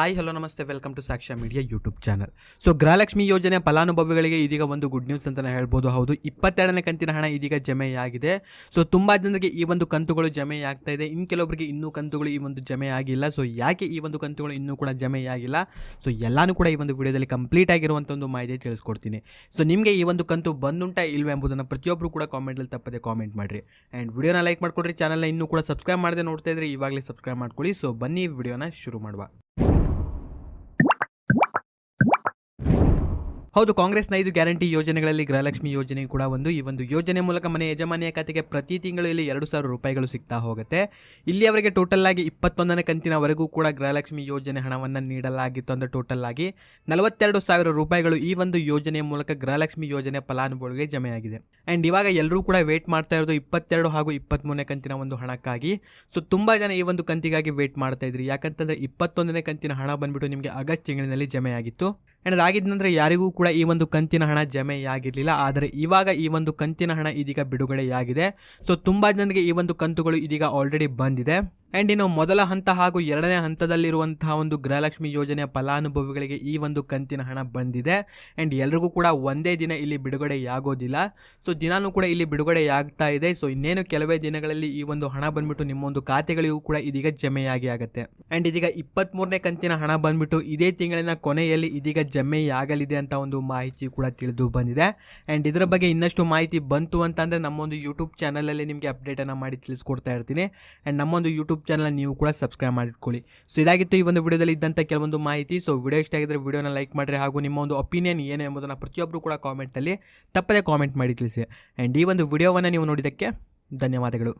Hi hello ನಮಸ್ತೆ welcome to ಸಾಕ್ಷ್ಯ media YouTube channel. So Gruhalakshmi ಯೋಜನೆ ಫಲಾನುಭವಿಗಳಿಗೆ ಇದೀಗ ಒಂದು ಗುಡ್ ನ್ಯೂಸ್ ಅಂತಲೇ ಹೇಳ್ಬೋದು. ಹೌದು, 22ನೇ ಕಂತಿನ ಹಣ ಇದೀಗ ಜಮೆಯಾಗಿದೆ. ಸೊ ತುಂಬ ಜನರಿಗೆ ಈ ಒಂದು ಕಂತುಗಳು ಜಮೆಯಾಗ್ತಾ ಇದೆ. ಇನ್ನು ಕೆಲವೊಬ್ಬರಿಗೆ ಇನ್ನೂ ಕಂತುಗಳು ಈ ಒಂದು ಜಮೆ ಆಗಿಲ್ಲ. ಸೊ ಯಾಕೆ ಈ ಒಂದು ಕಂತುಗಳು ಇನ್ನೂ ಕೂಡ ಜಮೆಯಾಗಿಲ್ಲ, ಸೊ ಎಲ್ಲಾನು ಕೂಡ ಈ ಒಂದು ವಿಡಿಯೋದಲ್ಲಿ ಕಂಪ್ಲೀಟ್ ಆಗಿರುವಂಥ ಒಂದು ಮಾಹಿತಿ ತಿಳಿಸ್ಕೊಡ್ತೀನಿ. ಸೊ ನಿಮಗೆ ಈ ಒಂದು ಕಂತು ಬಂದುಂಟಾ ಇಲ್ವೇ ಎಂಬುದನ್ನು ಪ್ರತಿಯೊಬ್ಬರು ಕೂಡ ಕಾಮೆಂಟಲ್ಲಿ ತಪ್ಪದೆ ಕಾಮೆಂಟ್ ಮಾಡಿರಿ. ಆ್ಯಂಡ್ ವಿಡಿಯೋನ ಲೈಕ್ ಮಾಡ್ಕೊಡ್ರಿ. ಚಾನಲ್ನ ಇನ್ನೂ ಕೂಡ ಸಬ್ಸ್ಕ್ರೈಬ್ ಮಾಡದೆ ನೋಡ್ತಾ ಇದ್ರೆ ಇವಾಗಲೇ ಸಬ್ಸ್ಕ್ರೈಬ್ ಮಾಡ್ಕೊಳ್ಳಿ. ಸೊ ಬನ್ನಿ ವಿಡಿಯೋನ ಶುರು ಮಾಡುವ. ಹೌದು, ಕಾಂಗ್ರೆಸ್ನ 5 ಗ್ಯಾರಂಟಿ ಯೋಜನೆಗಳಲ್ಲಿ ಗೃಹಲಕ್ಷ್ಮಿ ಯೋಜನೆ ಕೂಡ ಒಂದು. ಈ ಒಂದು ಯೋಜನೆ ಮೂಲಕ ಮನೆ ಯಜಮಾನಿಯ ಖಾತೆಗೆ ಪ್ರತಿ ತಿಂಗಳು ಇಲ್ಲಿ 2,000 ರೂಪಾಯಿಗಳು ಸಿಗ್ತಾ ಹೋಗುತ್ತೆ. ಇಲ್ಲಿಯವರೆಗೆ ಟೋಟಲ್ ಆಗಿ 21ನೇ ಕಂತಿನವರೆಗೂ ಕೂಡ ಗೃಹಲಕ್ಷ್ಮಿ ಯೋಜನೆ ಹಣವನ್ನು ನೀಡಲಾಗಿತ್ತು. ಅಂದರೆ ಟೋಟಲ್ ಆಗಿ 42,000 ರೂಪಾಯಿಗಳು ಈ ಒಂದು ಯೋಜನೆಯ ಮೂಲಕ ಗೃಹಲಕ್ಷ್ಮಿ ಯೋಜನೆ ಫಲಾನುಭವಿಗಳಿಗೆ ಜಮೆಯಾಗಿದೆ. ಆ್ಯಂಡ್ ಇವಾಗ ಎಲ್ಲರೂ ಕೂಡ ವೇಟ್ ಮಾಡ್ತಾ ಇರೋದು 22 ಹಾಗೂ 23ನೇ ಕಂತಿನ ಒಂದು ಹಣಕ್ಕಾಗಿ. ಸೊ ತುಂಬ ಜನ ಈ ಒಂದು ಕಂತಿಗಾಗಿ ವೇಟ್ ಮಾಡ್ತಾ ಇದ್ರಿ. ಯಾಕಂತಂದರೆ 21ನೇ ಕಂತಿನ ಹಣ ಬಂದ್ಬಿಟ್ಟು ನಿಮಗೆ ಆಗಸ್ಟ್ ತಿಂಗಳಿನಲ್ಲಿ ಜಮೆಯಾಗಿತ್ತು. ಆ್ಯಂಡ್ ಅದಾಗಿದ್ದ ನಂತರ ಯಾರಿಗೂ ಕೂಡ ಈ ಒಂದು ಕಂತಿನ ಹಣ ಜಮೆಯಾಗಿರಲಿಲ್ಲ. ಆದರೆ ಇವಾಗ ಈ ಒಂದು ಕಂತಿನ ಹಣ ಇದೀಗ ಬಿಡುಗಡೆಯಾಗಿದೆ. ಸೊ ತುಂಬ ಜನರಿಗೆ ಈ ಒಂದು ಕಂತುಗಳು ಇದೀಗ ಆಲ್ರೆಡಿ ಬಂದಿದೆ. ಆ್ಯಂಡ್ ಇನ್ನು ಮೊದಲ ಹಂತ ಹಾಗೂ ಎರಡನೇ ಹಂತದಲ್ಲಿರುವಂತಹ ಒಂದು ಗೃಹಲಕ್ಷ್ಮಿ ಯೋಜನೆಯ ಫಲಾನುಭವಿಗಳಿಗೆ ಈ ಒಂದು ಕಂತಿನ ಹಣ ಬಂದಿದೆ. ಆ್ಯಂಡ್ ಎಲ್ರಿಗೂ ಕೂಡ ಒಂದೇ ದಿನ ಇಲ್ಲಿ ಬಿಡುಗಡೆಯಾಗೋದಿಲ್ಲ. ಸೊ ದಿನಾನೂ ಕೂಡ ಇಲ್ಲಿ ಬಿಡುಗಡೆಯಾಗ್ತಾ ಇದೆ. ಸೊ ಇನ್ನೇನು ಕೆಲವೇ ದಿನಗಳಲ್ಲಿ ಈ ಒಂದು ಹಣ ಬಂದ್ಬಿಟ್ಟು ನಿಮ್ಮ ಒಂದು ಖಾತೆಗಳಿಗೂ ಕೂಡ ಇದೀಗ ಜಮೆಯಾಗಿ ಆಗುತ್ತೆ. ಆ್ಯಂಡ್ ಇದೀಗ 23ನೇ ಕಂತಿನ ಹಣ ಬಂದ್ಬಿಟ್ಟು ಇದೇ ತಿಂಗಳಿನ ಕೊನೆಯಲ್ಲಿ ಇದೀಗ ಜಮೆಯಾಗಲಿದೆ ಅಂತ ಒಂದು ಮಾಹಿತಿ ಕೂಡ ತಿಳಿದು ಬಂದಿದೆ. ಆ್ಯಂಡ್ ಇದರ ಬಗ್ಗೆ ಇನ್ನಷ್ಟು ಮಾಹಿತಿ ಬಂತು ಅಂತಂದರೆ ನಮ್ಮೊಂದು ಯೂಟ್ಯೂಬ್ ಚಾನಲಲ್ಲಿ ನಿಮಗೆ ಅಪ್ಡೇಟನ್ನು ಮಾಡಿ ತಿಳಿಸ್ಕೊಡ್ತಾ ಇರ್ತೀನಿ. ಆ್ಯಂಡ್ ನಮ್ಮೊಂದು ಯೂಟ್ಯೂಬ್ ಚಾನಲ್ ನೀವು ಕೂಡ ಸಬ್ಸ್ಕ್ರೈಬ್ ಮಾಡಿಟ್ಕೊಳ್ಳಿ. ಸೊ ಇದಾಗಿತ್ತು ಈ ಒಂದು ವಿಡಿಯೋದಲ್ಲಿ ಇದ್ದಂಥ ಕೆಲವೊಂದು ಮಾಹಿತಿ. ಸೊ ವಿಡಿಯೋ ಇಷ್ಟ ಆಗಿದ್ರೆ ವಿಡಿಯೋನ ಲೈಕ್ ಮಾಡಿರಿ, ಹಾಗೂ ನಿಮ್ಮ ಒಂದು ಒಪಿನಿಯನ್ ಏನು ಎಂಬುದನ್ನು ಪ್ರತಿಯೊಬ್ಬರು ಕೂಡ ಕಾಮೆಂಟಲ್ಲಿ ತಪ್ಪದೇ ಕಾಮೆಂಟ್ ಮಾಡಿ ತಿಳಿಸಿ. ಆ್ಯಂಡ್ ಈ ಒಂದು ವಿಡಿಯೋವನ್ನು ನೀವು ನೋಡಿದ್ದಕ್ಕೆ ಧನ್ಯವಾದಗಳು.